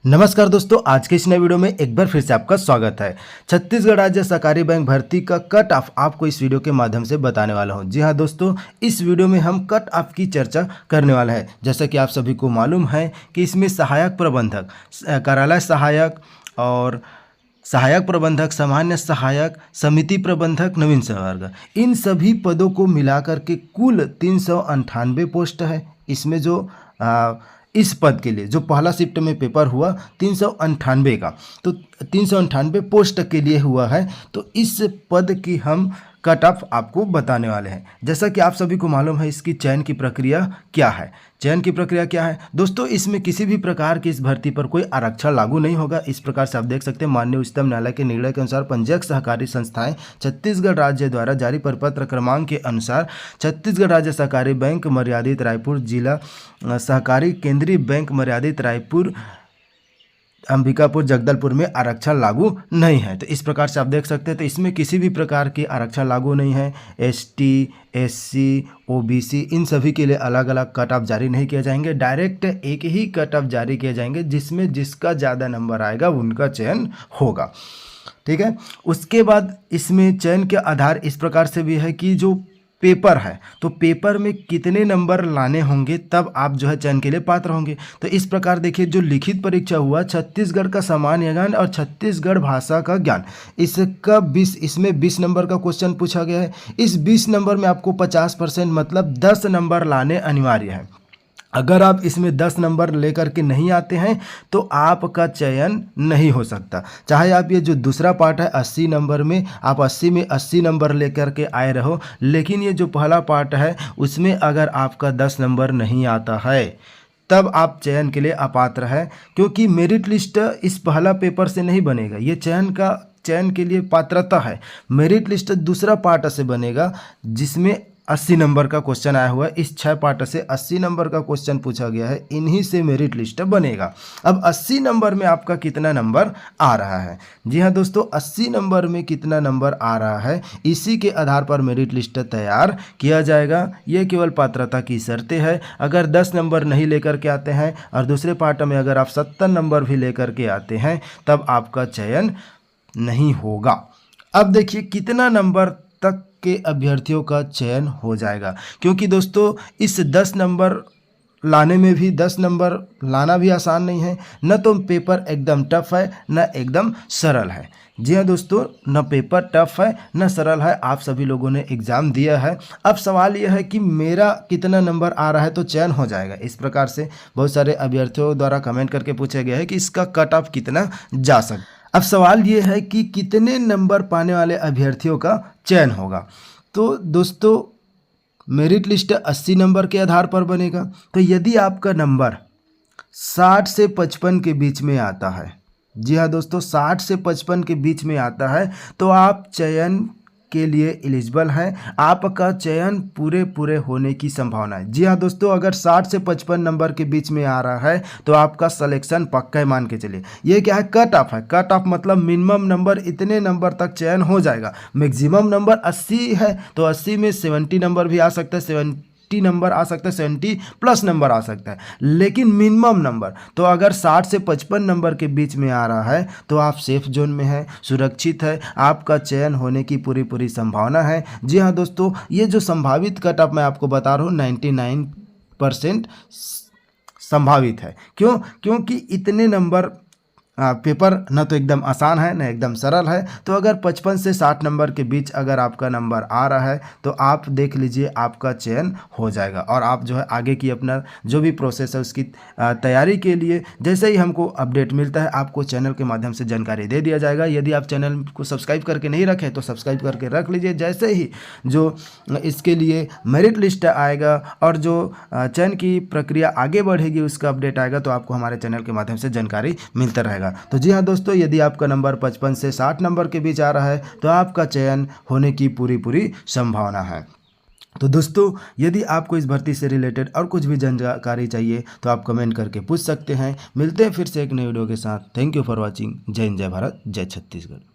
नमस्कार दोस्तों, आज के इस नए वीडियो में एक बार फिर से आपका स्वागत है। छत्तीसगढ़ राज्य सहकारी बैंक भर्ती का कट ऑफ आपको इस वीडियो के माध्यम से बताने वाला हूं। जी हां दोस्तों, इस वीडियो में हम कट ऑफ की चर्चा करने वाला है। जैसा कि आप सभी को मालूम है कि इसमें सहायक प्रबंधक, कार्यालय सहायक और सहायक प्रबंधक, सामान्य सहायक, समिति प्रबंधक, नवीन संवर्ग, इन सभी पदों को मिलाकर के कुल 398 पोस्ट है। इसमें जो इस पद के लिए जो पहला शिफ्ट में पेपर हुआ 398 का, तो 398 पोस्ट के लिए हुआ है। तो इस पद की हम कट ऑफ आपको बताने वाले हैं। जैसा कि आप सभी को मालूम है, इसकी चयन की प्रक्रिया क्या है। चयन की प्रक्रिया क्या है दोस्तों, इसमें किसी भी प्रकार की इस भर्ती पर कोई आरक्षण लागू नहीं होगा। इस प्रकार से आप देख सकते हैं, माननीय उच्चतम न्यायालय के निर्णय के अनुसार पंजीयक सहकारी संस्थाएं छत्तीसगढ़ राज्य द्वारा जारी परिपत्र क्रमांक के अनुसार छत्तीसगढ़ राज्य सहकारी बैंक मर्यादित रायपुर, जिला सहकारी केंद्रीय बैंक मर्यादित रायपुर, अंबिकापुर, जगदलपुर में आरक्षण लागू नहीं है। तो इस प्रकार से आप देख सकते हैं, तो इसमें किसी भी प्रकार की आरक्षण लागू नहीं है। एसटी, एससी, ओबीसी, इन सभी के लिए अलग अलग कट ऑफ जारी नहीं किए जाएंगे। डायरेक्ट एक ही कट ऑफ जारी किए जाएंगे, जिसमें जिसका ज़्यादा नंबर आएगा उनका चयन होगा। ठीक है। उसके बाद इसमें चयन के आधार इस प्रकार से भी है कि जो पेपर है, तो पेपर में कितने नंबर लाने होंगे तब आप जो है चयन के लिए पात्र होंगे। तो इस प्रकार देखिए, जो लिखित परीक्षा हुआ छत्तीसगढ़ का सामान्य ज्ञान और छत्तीसगढ़ भाषा का ज्ञान, इसमें 20 नंबर का क्वेश्चन पूछा गया है। इस 20 नंबर में आपको 50% मतलब 10 नंबर लाने अनिवार्य है। अगर आप इसमें 10 नंबर लेकर के नहीं आते हैं तो आपका चयन नहीं हो सकता। चाहे आप ये जो दूसरा पार्ट है 80 नंबर में, आप 80 में 80 नंबर लेकर के आए रहो, लेकिन ये जो पहला पार्ट है उसमें अगर आपका 10 नंबर नहीं आता है तब आप चयन के लिए अपात्र है, क्योंकि मेरिट लिस्ट इस पहला पेपर से नहीं बनेगा। ये चयन के लिए पात्रता है। मेरिट लिस्ट दूसरा पार्ट से बनेगा, जिसमें 80 नंबर का क्वेश्चन आया हुआ है। इस 6 पार्ट से 80 नंबर का क्वेश्चन पूछा गया है, इन्हीं से मेरिट लिस्ट बनेगा। अब 80 नंबर में आपका कितना नंबर आ रहा है? जी हाँ दोस्तों, 80 नंबर में कितना नंबर आ रहा है, इसी के आधार पर मेरिट लिस्ट तैयार किया जाएगा। ये केवल पात्रता की शर्तें है। अगर 10 नंबर नहीं लेकर के आते हैं और दूसरे पार्ट में अगर आप 70 नंबर भी लेकर के आते हैं तब आपका चयन नहीं होगा। अब देखिए कितना नंबर तक के अभ्यर्थियों का चयन हो जाएगा, क्योंकि दोस्तों इस 10 नंबर लाने में भी 10 नंबर लाना भी आसान नहीं है। न तो पेपर एकदम टफ है, न एकदम सरल है। जी हाँ दोस्तों, न पेपर टफ है न सरल है। आप सभी लोगों ने एग्ज़ाम दिया है। अब सवाल यह है कि मेरा कितना नंबर आ रहा है तो चयन हो जाएगा। इस प्रकार से बहुत सारे अभ्यर्थियों द्वारा कमेंट करके पूछा गया है कि इसका कट ऑफ कितना जा सकता। अब सवाल ये है कि कितने नंबर पाने वाले अभ्यर्थियों का चयन होगा। तो दोस्तों मेरिट लिस्ट 80 नंबर के आधार पर बनेगा। तो यदि आपका नंबर 60 से 55 के बीच में आता है, जी हाँ दोस्तों 60 से 55 के बीच में आता है, तो आप चयन के लिए एलिजिबल हैं। आपका चयन पूरे होने की संभावना है। जी हाँ दोस्तों, अगर 60 से 55 नंबर के बीच में आ रहा है तो आपका सिलेक्शन पक्का है, मान के चलिए। ये क्या है? कट ऑफ है। कट ऑफ मतलब मिनिमम नंबर, इतने नंबर तक चयन हो जाएगा। मैक्सिमम नंबर 80 है, तो 80 में 70 नंबर भी आ सकता है, 70 नंबर आ सकता है, 70 प्लस नंबर आ सकता है। लेकिन मिनिमम नंबर तो अगर 60 से 55 नंबर के बीच में आ रहा है तो आप सेफ जोन में हैं, सुरक्षित है, आपका चयन होने की पूरी संभावना है। जी हाँ दोस्तों, ये जो संभावित कट ऑफ मैं आपको बता रहा हूँ 99% संभावित है। क्यों? क्योंकि इतने नंबर पेपर न तो एकदम आसान है न एकदम सरल है। तो अगर 55 से 60 नंबर के बीच अगर आपका नंबर आ रहा है तो आप देख लीजिए आपका चयन हो जाएगा, और आप जो है आगे की अपना जो भी प्रोसेस है उसकी तैयारी के लिए जैसे ही हमको अपडेट मिलता है आपको चैनल के माध्यम से जानकारी दे दिया जाएगा। यदि आप चैनल को सब्सक्राइब करके नहीं रखें तो सब्सक्राइब करके रख लीजिए। जैसे ही जो इसके लिए मेरिट लिस्ट आएगा और जो चयन की प्रक्रिया आगे बढ़ेगी उसका अपडेट आएगा तो आपको हमारे चैनल के माध्यम से जानकारी मिलता रहेगा। तो जी हाँ दोस्तों, यदि आपका नंबर 55 से 60 नंबर के बीच आ रहा है तो आपका चयन होने की पूरी संभावना है। तो दोस्तों, यदि आपको इस भर्ती से रिलेटेड और कुछ भी जानकारी चाहिए तो आप कमेंट करके पूछ सकते हैं। मिलते हैं फिर से एक नई वीडियो के साथ। Thank you for watching. जय हिंद, जय भारत, जय छत्तीसगढ़।